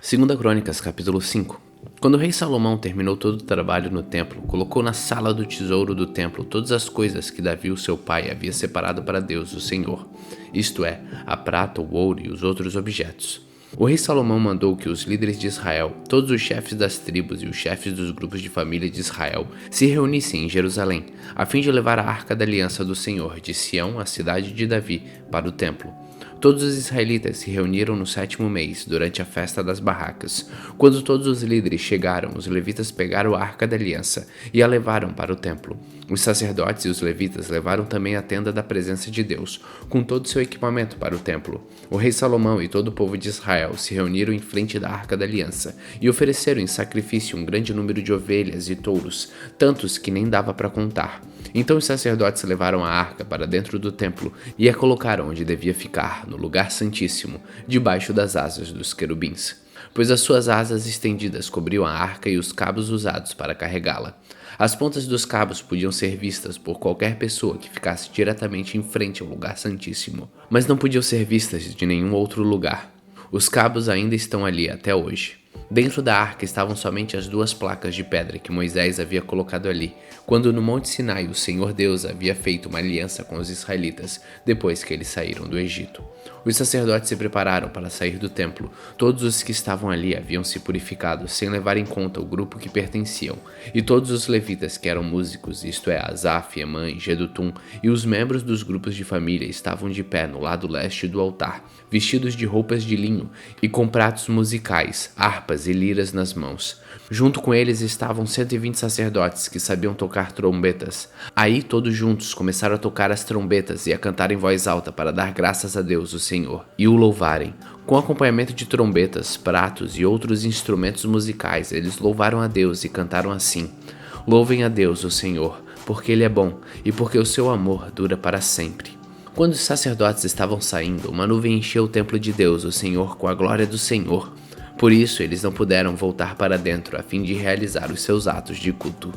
Segunda Crônicas, capítulo 5. Quando o rei Salomão terminou todo o trabalho no templo, colocou na sala do tesouro do templo todas as coisas que Davi, o seu pai, havia separado para Deus, o Senhor, isto é, a prata, o ouro e os outros objetos. O rei Salomão mandou que os líderes de Israel, todos os chefes das tribos e os chefes dos grupos de família de Israel, se reunissem em Jerusalém, a fim de levar a arca da aliança do Senhor de Sião, a cidade de Davi, para o templo. Todos os israelitas se reuniram no 7º mês, durante a festa das barracas. Quando todos os líderes chegaram, os levitas pegaram a arca da aliança e a levaram para o templo. Os sacerdotes e os levitas levaram também a tenda da presença de Deus, com todo o seu equipamento para o templo. O rei Salomão e todo o povo de Israel se reuniram em frente da arca da aliança e ofereceram em sacrifício um grande número de ovelhas e touros, tantos que nem dava para contar. Então os sacerdotes levaram a arca para dentro do templo e a colocaram onde devia ficar, no lugar santíssimo, debaixo das asas dos querubins, pois as suas asas estendidas cobriam a arca e os cabos usados para carregá-la. As pontas dos cabos podiam ser vistas por qualquer pessoa que ficasse diretamente em frente ao lugar santíssimo, mas não podiam ser vistas de nenhum outro lugar. Os cabos ainda estão ali até hoje. Dentro da arca estavam somente as 2 placas de pedra que Moisés havia colocado ali, quando no Monte Sinai o Senhor Deus havia feito uma aliança com os israelitas, depois que eles saíram do Egito. Os sacerdotes se prepararam para sair do templo. Todos os que estavam ali haviam se purificado, sem levar em conta o grupo que pertenciam, e todos os levitas que eram músicos, isto é, Asaf, Emã e Jedutum, e os membros dos grupos de família estavam de pé no lado leste do altar, vestidos de roupas de linho e com pratos musicais, harpas e liras nas mãos. Junto com eles estavam 120 sacerdotes que sabiam tocar trombetas. Aí todos juntos começaram a tocar as trombetas e a cantar em voz alta para dar graças a Deus, o Senhor, e o louvarem. Com acompanhamento de trombetas, pratos e outros instrumentos musicais, eles louvaram a Deus e cantaram assim: Louvem a Deus, o Senhor, porque Ele é bom e porque o seu amor dura para sempre. Quando os sacerdotes estavam saindo, uma nuvem encheu o templo de Deus, o Senhor, com a glória do Senhor. Por isso, eles não puderam voltar para dentro a fim de realizar os seus atos de culto.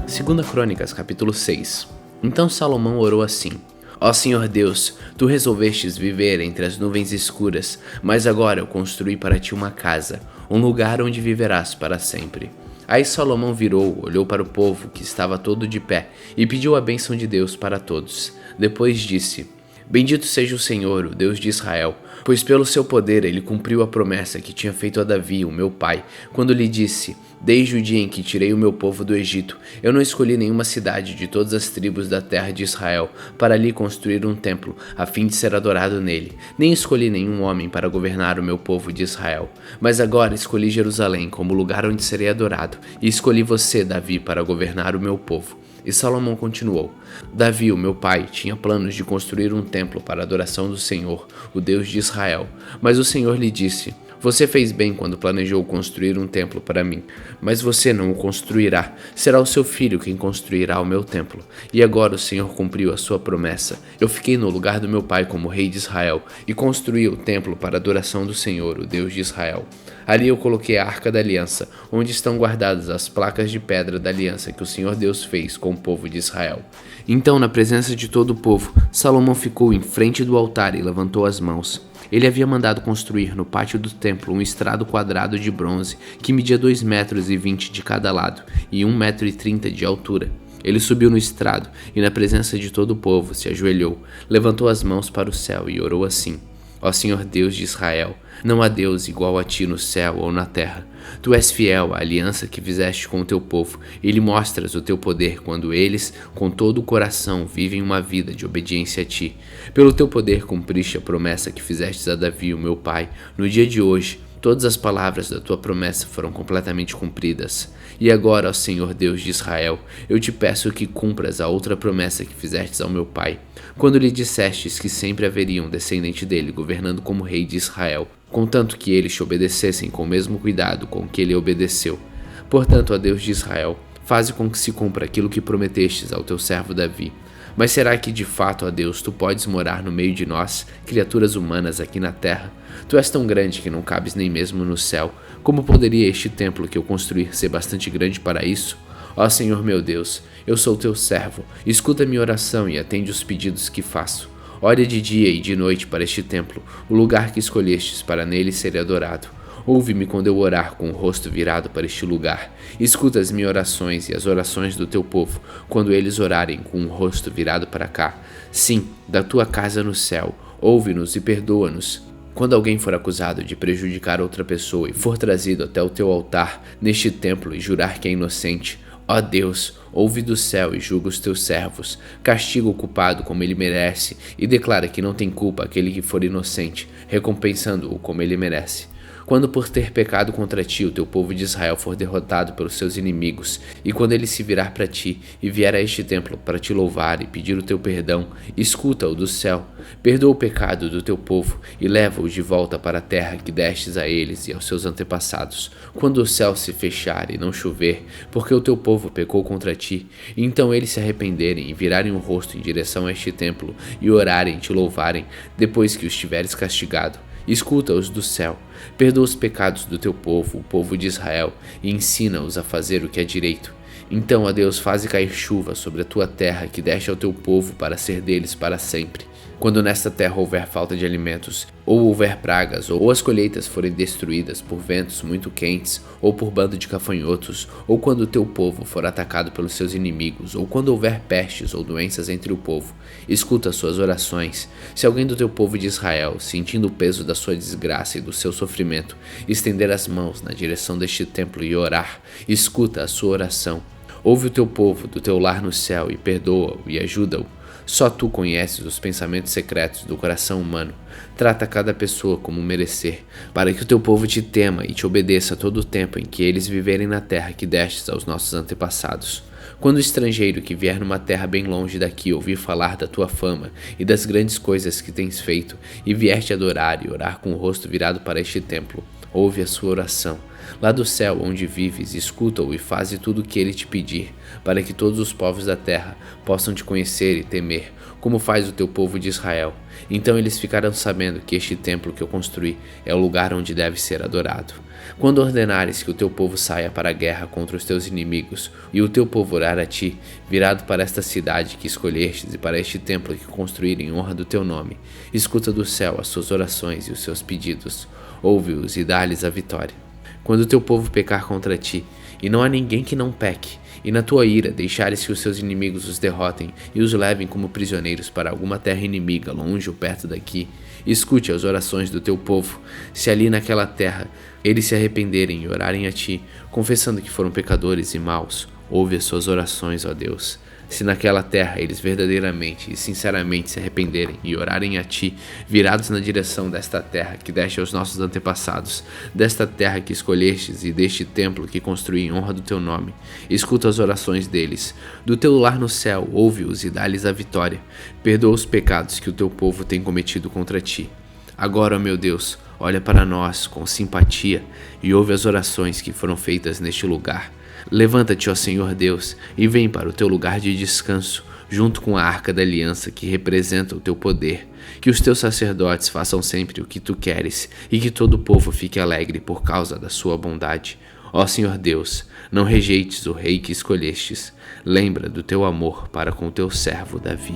Segunda Crônicas, capítulo 6. Então Salomão orou assim: Ó Senhor Deus, Tu resolvestes viver entre as nuvens escuras, mas agora eu construí para Ti uma casa, um lugar onde viverás para sempre. Aí Salomão virou, olhou para o povo que estava todo de pé e pediu a bênção de Deus para todos. Depois disse: Bendito seja o Senhor, o Deus de Israel, pois pelo seu poder ele cumpriu a promessa que tinha feito a Davi, o meu pai, quando lhe disse: Desde o dia em que tirei o meu povo do Egito, eu não escolhi nenhuma cidade de todas as tribos da terra de Israel para ali construir um templo, a fim de ser adorado nele, nem escolhi nenhum homem para governar o meu povo de Israel. Mas agora escolhi Jerusalém como lugar onde serei adorado, e escolhi você, Davi, para governar o meu povo. E Salomão continuou: Davi, o meu pai, tinha planos de construir um templo para a adoração do Senhor, o Deus de Israel. Mas o Senhor lhe disse: Você fez bem quando planejou construir um templo para mim, mas você não o construirá. Será o seu filho quem construirá o meu templo. E agora o Senhor cumpriu a sua promessa. Eu fiquei no lugar do meu pai como rei de Israel e construí o templo para a adoração do Senhor, o Deus de Israel. Ali eu coloquei a arca da aliança, onde estão guardadas as placas de pedra da aliança que o Senhor Deus fez com o povo de Israel. Então, na presença de todo o povo, Salomão ficou em frente do altar e levantou as mãos. Ele havia mandado construir no pátio do templo um estrado quadrado de bronze que media 2,20 metros de cada lado e 1,30 metros de altura. Ele subiu no estrado e, na presença de todo o povo, se ajoelhou, levantou as mãos para o céu e orou assim: Ó Senhor Deus de Israel, não há Deus igual a Ti no céu ou na terra. Tu és fiel à aliança que fizeste com o Teu povo e lhe mostras o Teu poder quando eles, com todo o coração, vivem uma vida de obediência a Ti. Pelo Teu poder cumpriste a promessa que fizestes a Davi, o meu pai, no dia de hoje. Todas as palavras da Tua promessa foram completamente cumpridas. E agora, ó Senhor Deus de Israel, eu te peço que cumpras a outra promessa que fizestes ao meu pai, quando lhe dissestes que sempre haveria um descendente dele governando como rei de Israel, contanto que eles te obedecessem com o mesmo cuidado com que ele obedeceu. Portanto, ó Deus de Israel, faze com que se cumpra aquilo que prometestes ao teu servo Davi. Mas será que de fato, ó Deus, tu podes morar no meio de nós, criaturas humanas aqui na terra? Tu és tão grande que não cabes nem mesmo no céu. Como poderia este templo que eu construir ser bastante grande para isso? Ó Senhor meu Deus, eu sou teu servo, escuta minha oração e atende os pedidos que faço. Olha de dia e de noite para este templo, o lugar que escolhestes para nele ser adorado. Ouve-me quando eu orar com o rosto virado para este lugar. Escuta as minhas orações e as orações do teu povo, quando eles orarem com o rosto virado para cá. Sim, da tua casa no céu, ouve-nos e perdoa-nos. Quando alguém for acusado de prejudicar outra pessoa e for trazido até o teu altar neste templo e jurar que é inocente, ó Deus, ouve do céu e julga os teus servos, castiga o culpado como ele merece e declara que não tem culpa aquele que for inocente, recompensando-o como ele merece. Quando por ter pecado contra ti o teu povo de Israel for derrotado pelos seus inimigos, e quando ele se virar para ti e vier a este templo para te louvar e pedir o teu perdão, escuta-o do céu, perdoa o pecado do teu povo e leva-o de volta para a terra que destes a eles e aos seus antepassados. Quando o céu se fechar e não chover, porque o teu povo pecou contra ti, então eles se arrependerem e virarem o rosto em direção a este templo e orarem e te louvarem, depois que os tiveres castigado, escuta-os do céu, perdoa os pecados do teu povo, o povo de Israel, e ensina-os a fazer o que é direito. Então, ó Deus, faze cair chuva sobre a tua terra que deste ao teu povo para ser deles para sempre. Quando nesta terra houver falta de alimentos, ou houver pragas, ou as colheitas forem destruídas por ventos muito quentes, ou por bando de gafanhotos, ou quando o teu povo for atacado pelos seus inimigos, ou quando houver pestes ou doenças entre o povo, escuta as suas orações. Se alguém do teu povo de Israel, sentindo o peso da sua desgraça e do seu sofrimento, estender as mãos na direção deste templo e orar, escuta a sua oração. Ouve o teu povo do teu lar no céu e perdoa-o e ajuda-o. Só tu conheces os pensamentos secretos do coração humano. Trata cada pessoa como merecer, para que o teu povo te tema e te obedeça todo o tempo em que eles viverem na terra que destes aos nossos antepassados. Quando o estrangeiro que vier numa terra bem longe daqui ouvir falar da tua fama e das grandes coisas que tens feito, e vier te adorar e orar com o rosto virado para este templo, ouve a sua oração. Lá do céu onde vives, escuta-o e faze tudo o que ele te pedir, para que todos os povos da terra possam te conhecer e temer, como faz o teu povo de Israel. Então eles ficarão sabendo que este templo que eu construí é o lugar onde deve ser adorado. Quando ordenares que o teu povo saia para a guerra contra os teus inimigos, e o teu povo orar a ti, virado para esta cidade que escolhestes e para este templo que construíram em honra do teu nome, escuta do céu as suas orações e os seus pedidos, ouve-os e dá-lhes a vitória. Quando o teu povo pecar contra ti, e não há ninguém que não peque, e na tua ira deixares que os seus inimigos os derrotem e os levem como prisioneiros para alguma terra inimiga, longe ou perto daqui, escute as orações do teu povo. Se ali naquela terra eles se arrependerem e orarem a ti, confessando que foram pecadores e maus, ouve as suas orações, ó Deus. Se naquela terra eles verdadeiramente e sinceramente se arrependerem e orarem a ti, virados na direção desta terra que deste aos nossos antepassados, desta terra que escolhestes e deste templo que construí em honra do teu nome, escuta as orações deles. Do teu lar no céu, ouve-os e dá-lhes a vitória. Perdoa os pecados que o teu povo tem cometido contra ti. Agora, ó meu Deus, olha para nós com simpatia e ouve as orações que foram feitas neste lugar. Levanta-te, ó Senhor Deus, e vem para o teu lugar de descanso, junto com a arca da aliança que representa o teu poder. Que os teus sacerdotes façam sempre o que tu queres, e que todo o povo fique alegre por causa da sua bondade. Ó Senhor Deus, não rejeites o rei que escolhestes. Lembra do teu amor para com o teu servo Davi.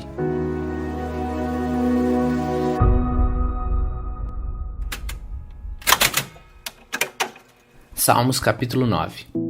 Salmos capítulo 9.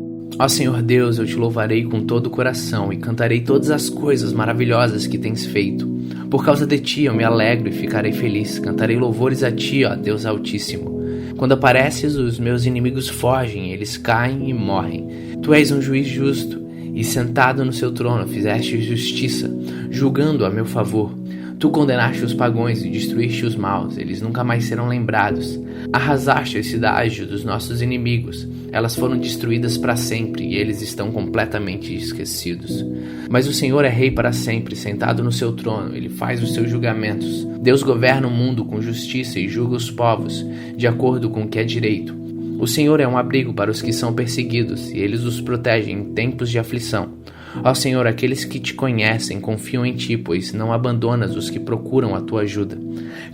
Ó Senhor Deus, eu te louvarei com todo o coração e cantarei todas as coisas maravilhosas que tens feito. Por causa de ti eu me alegro e ficarei feliz. Cantarei louvores a ti, ó Deus Altíssimo. Quando apareces, os meus inimigos fogem, eles caem e morrem. Tu és um juiz justo e sentado no seu trono fizeste justiça, julgando a meu favor. Tu condenaste os pagãos e destruíste os maus, eles nunca mais serão lembrados. Arrasaste as cidades dos nossos inimigos, elas foram destruídas para sempre e eles estão completamente esquecidos. Mas o Senhor é rei para sempre, sentado no seu trono, ele faz os seus julgamentos. Deus governa o mundo com justiça e julga os povos, de acordo com o que é direito. O Senhor é um abrigo para os que são perseguidos e eles os protegem em tempos de aflição. Ó Senhor, aqueles que te conhecem confiam em ti, pois não abandonas os que procuram a tua ajuda.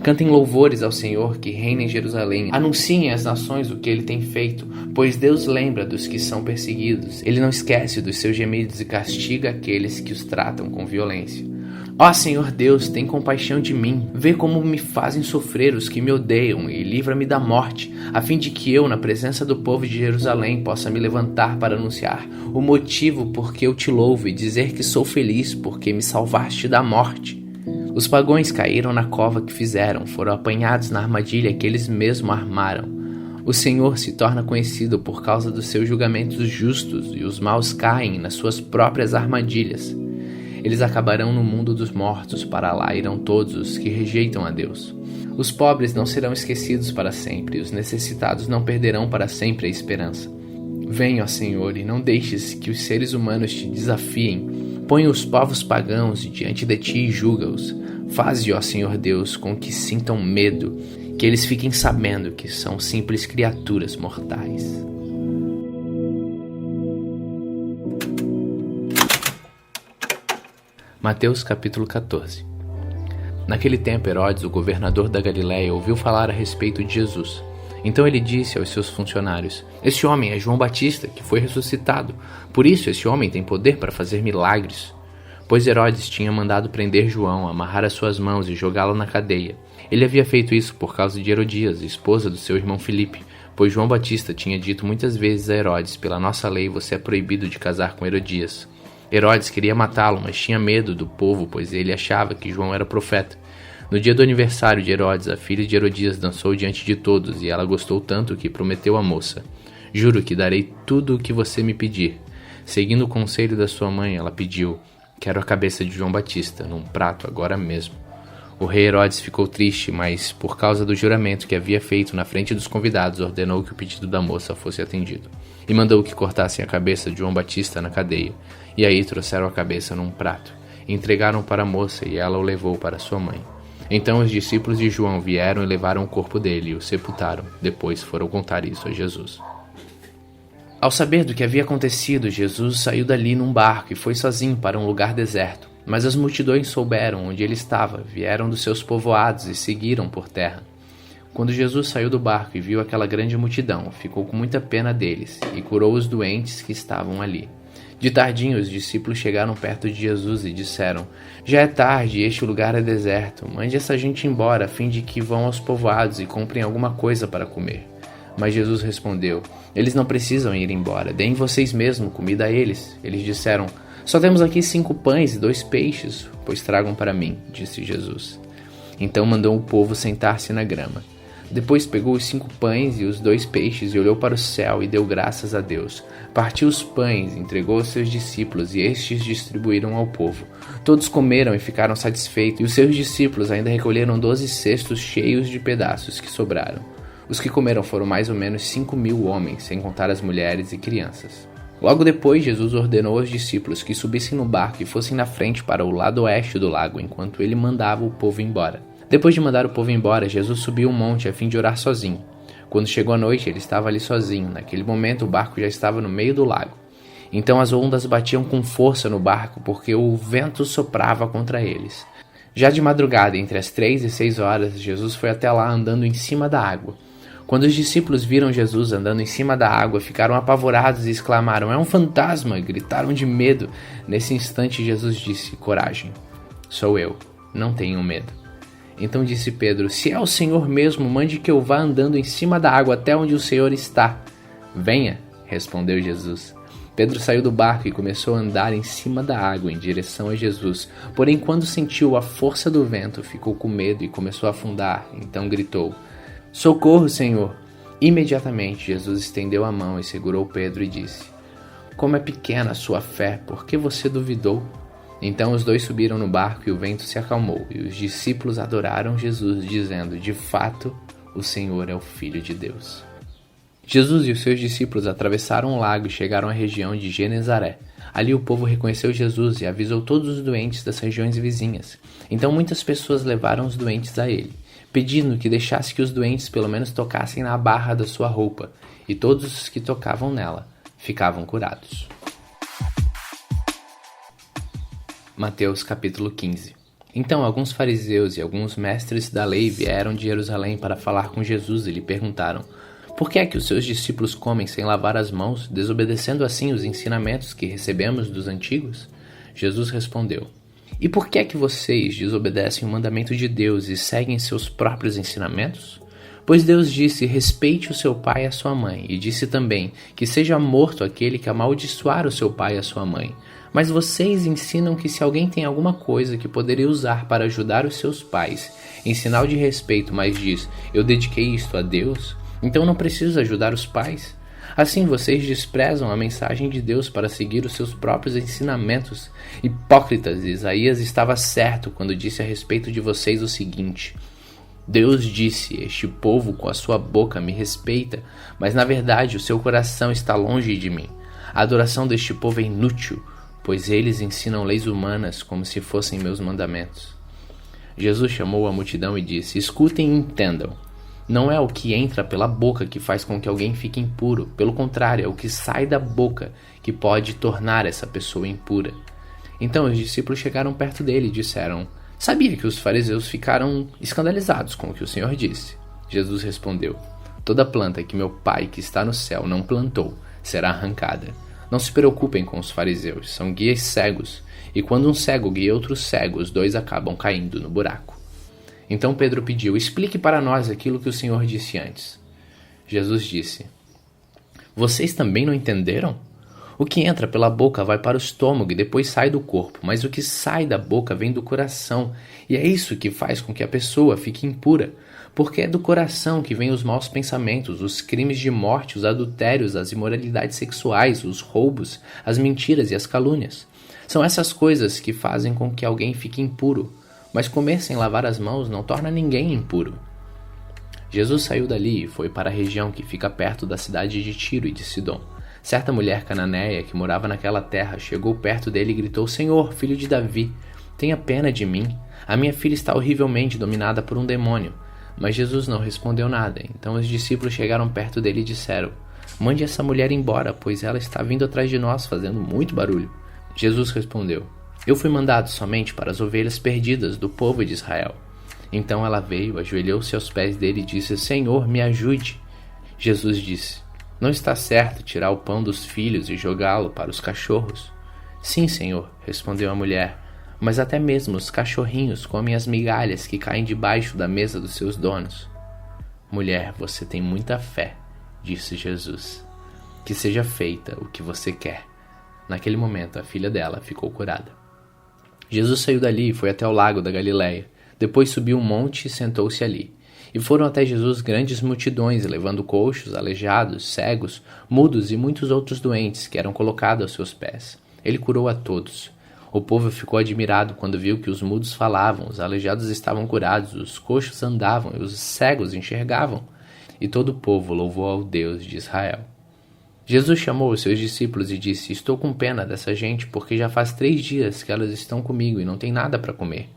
Cantem louvores ao Senhor que reina em Jerusalém. Anunciem às nações o que ele tem feito, pois Deus lembra dos que são perseguidos. Ele não esquece dos seus gemidos e castiga aqueles que os tratam com violência. Ó Senhor Deus, tem compaixão de mim, vê como me fazem sofrer os que me odeiam e livra-me da morte, a fim de que eu, na presença do povo de Jerusalém, possa me levantar para anunciar o motivo por que eu te louvo e dizer que sou feliz porque me salvaste da morte. Os pagãos caíram na cova que fizeram, foram apanhados na armadilha que eles mesmos armaram. O Senhor se torna conhecido por causa dos seus julgamentos justos e os maus caem nas suas próprias armadilhas. Eles acabarão no mundo dos mortos, para lá irão todos os que rejeitam a Deus. Os pobres não serão esquecidos para sempre, e os necessitados não perderão para sempre a esperança. Venha, ó Senhor, e não deixes que os seres humanos te desafiem. Põe os povos pagãos diante de ti e julga-os. Faze, ó Senhor Deus, com que sintam medo, que eles fiquem sabendo que são simples criaturas mortais. Mateus capítulo 14. Naquele tempo, Herodes, o governador da Galiléia, ouviu falar a respeito de Jesus. Então ele disse aos seus funcionários: Este homem é João Batista, que foi ressuscitado. Por isso, este homem tem poder para fazer milagres. Pois Herodes tinha mandado prender João, amarrar as suas mãos e jogá-lo na cadeia. Ele havia feito isso por causa de Herodias, esposa do seu irmão Filipe, pois João Batista tinha dito muitas vezes a Herodes: Pela nossa lei, você é proibido de casar com Herodias. Herodes queria matá-lo, mas tinha medo do povo, pois ele achava que João era profeta. No dia do aniversário de Herodes, a filha de Herodias dançou diante de todos, e ela gostou tanto que prometeu à moça: Juro que darei tudo o que você me pedir. Seguindo o conselho da sua mãe, ela pediu: Quero a cabeça de João Batista, num prato agora mesmo. O rei Herodes ficou triste, mas, por causa do juramento que havia feito na frente dos convidados, ordenou que o pedido da moça fosse atendido. E mandou que cortassem a cabeça de João Batista na cadeia. E aí trouxeram a cabeça num prato. Entregaram para a moça e ela o levou para sua mãe. Então os discípulos de João vieram e levaram o corpo dele e o sepultaram. Depois foram contar isso a Jesus. Ao saber do que havia acontecido, Jesus saiu dali num barco e foi sozinho para um lugar deserto. Mas as multidões souberam onde ele estava, vieram dos seus povoados e seguiram por terra. Quando Jesus saiu do barco e viu aquela grande multidão, ficou com muita pena deles e curou os doentes que estavam ali. De tardinho, os discípulos chegaram perto de Jesus e disseram: Já é tarde e este lugar é deserto. Mande essa gente embora, a fim de que vão aos povoados e comprem alguma coisa para comer. Mas Jesus respondeu: Eles não precisam ir embora, deem vocês mesmos comida a eles. Eles disseram: Só temos aqui 5 pães e 2 peixes, pois tragam para mim, disse Jesus. Então mandou o povo sentar-se na grama. Depois pegou os 5 pães e os 2 peixes e olhou para o céu e deu graças a Deus. Partiu os pães, entregou aos seus discípulos e estes distribuíram ao povo. Todos comeram e ficaram satisfeitos, e os seus discípulos ainda recolheram 12 cestos cheios de pedaços que sobraram. Os que comeram foram mais ou menos 5.000 homens, sem contar as mulheres e crianças. Logo depois, Jesus ordenou aos discípulos que subissem no barco e fossem na frente para o lado oeste do lago, enquanto ele mandava o povo embora. Depois de mandar o povo embora, Jesus subiu um monte a fim de orar sozinho. Quando chegou a noite, ele estava ali sozinho. Naquele momento, o barco já estava no meio do lago. Então as ondas batiam com força no barco, porque o vento soprava contra eles. Já de madrugada, entre as 3 e 6 horas, Jesus foi até lá andando em cima da água. Quando os discípulos viram Jesus andando em cima da água, ficaram apavorados e exclamaram: É um fantasma! Gritaram de medo. Nesse instante, Jesus disse: Coragem, sou eu, não tenham medo. Então disse Pedro: Se é o Senhor mesmo, mande que eu vá andando em cima da água até onde o Senhor está. Venha, respondeu Jesus. Pedro saiu do barco e começou a andar em cima da água em direção a Jesus. Porém, quando sentiu a força do vento, ficou com medo e começou a afundar. Então gritou: Socorro, Senhor! Imediatamente Jesus estendeu a mão e segurou Pedro e disse: Como é pequena a sua fé, por que você duvidou? Então os dois subiram no barco e o vento se acalmou, e os discípulos adoraram Jesus, dizendo: De fato, o Senhor é o Filho de Deus. Jesus e os seus discípulos atravessaram o lago e chegaram à região de Genezaré. Ali o povo reconheceu Jesus e avisou todos os doentes das regiões vizinhas. Então muitas pessoas levaram os doentes a ele, pedindo que deixasse que os doentes pelo menos tocassem na barra da sua roupa, e todos os que tocavam nela ficavam curados. Mateus capítulo 15. Então alguns fariseus e alguns mestres da lei vieram de Jerusalém para falar com Jesus e lhe perguntaram: Por que é que os seus discípulos comem sem lavar as mãos, desobedecendo assim os ensinamentos que recebemos dos antigos? Jesus respondeu: E por que é que vocês desobedecem o mandamento de Deus e seguem seus próprios ensinamentos? Pois Deus disse, respeite o seu pai e a sua mãe, e disse também que seja morto aquele que amaldiçoar o seu pai e a sua mãe. Mas vocês ensinam que se alguém tem alguma coisa que poderia usar para ajudar os seus pais, em sinal de respeito, mas diz, eu dediquei isto a Deus, então não preciso ajudar os pais? Assim vocês desprezam a mensagem de Deus para seguir os seus próprios ensinamentos. Hipócritas, Isaías estava certo quando disse a respeito de vocês o seguinte: Deus disse, este povo com a sua boca me respeita, mas na verdade o seu coração está longe de mim. A adoração deste povo é inútil, pois eles ensinam leis humanas como se fossem meus mandamentos. Jesus chamou a multidão e disse, escutem e entendam. Não é o que entra pela boca que faz com que alguém fique impuro, pelo contrário, é o que sai da boca que pode tornar essa pessoa impura. Então os discípulos chegaram perto dele e disseram, sabia que os fariseus ficaram escandalizados com o que o Senhor disse? Jesus respondeu, toda planta que meu Pai que está no céu não plantou será arrancada. Não se preocupem com os fariseus, são guias cegos, e quando um cego guia outro cego, os dois acabam caindo no buraco. Então Pedro pediu, explique para nós aquilo que o Senhor disse antes. Jesus disse, vocês também não entenderam? O que entra pela boca vai para o estômago e depois sai do corpo, mas o que sai da boca vem do coração, e é isso que faz com que a pessoa fique impura, porque é do coração que vêm os maus pensamentos, os crimes de morte, os adultérios, as imoralidades sexuais, os roubos, as mentiras e as calúnias. São essas coisas que fazem com que alguém fique impuro, mas comer sem lavar as mãos não torna ninguém impuro. Jesus saiu dali e foi para a região que fica perto da cidade de Tiro e de Sidom. Certa mulher cananeia que morava naquela terra chegou perto dele e gritou, Senhor, filho de Davi, tenha pena de mim. A minha filha está horrivelmente dominada por um demônio. Mas Jesus não respondeu nada. Então os discípulos chegaram perto dele e disseram, mande essa mulher embora, pois ela está vindo atrás de nós, fazendo muito barulho. Jesus respondeu, eu fui mandado somente para as ovelhas perdidas do povo de Israel. Então ela veio, ajoelhou-se aos pés dele e disse, Senhor, me ajude. Jesus disse, não está certo tirar o pão dos filhos e jogá-lo para os cachorros? Sim, Senhor, respondeu a mulher, mas até mesmo os cachorrinhos comem as migalhas que caem debaixo da mesa dos seus donos. Mulher, você tem muita fé, disse Jesus. Que seja feita o que você quer. Naquele momento, a filha dela ficou curada. Jesus saiu dali e foi até o lago da Galileia. Depois subiu um monte e sentou-se ali. E foram até Jesus grandes multidões, levando coxos, aleijados, cegos, mudos e muitos outros doentes que eram colocados aos seus pés. Ele curou a todos. O povo ficou admirado quando viu que os mudos falavam, os aleijados estavam curados, os coxos andavam e os cegos enxergavam. E todo o povo louvou ao Deus de Israel. Jesus chamou os seus discípulos e disse, estou com pena dessa gente, porque já faz 3 dias que elas estão comigo e não têm nada para comer.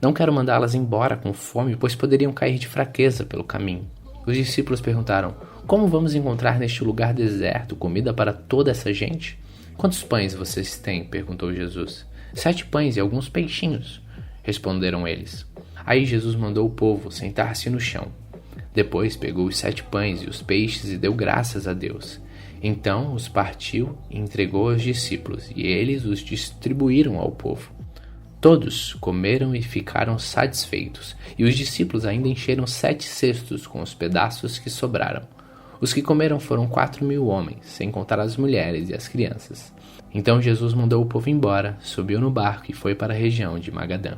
Não quero mandá-las embora com fome, pois poderiam cair de fraqueza pelo caminho. Os discípulos perguntaram, como vamos encontrar neste lugar deserto comida para toda essa gente? Quantos pães vocês têm? Perguntou Jesus. 7 pães e alguns peixinhos, responderam eles. Aí Jesus mandou o povo sentar-se no chão. Depois pegou os 7 pães e os peixes e deu graças a Deus. Então os partiu e entregou aos discípulos, e eles os distribuíram ao povo. Todos comeram e ficaram satisfeitos, e os discípulos ainda encheram 7 cestos com os pedaços que sobraram. Os que comeram foram 4.000 homens, sem contar as mulheres e as crianças. Então Jesus mandou o povo embora, subiu no barco e foi para a região de Magadã.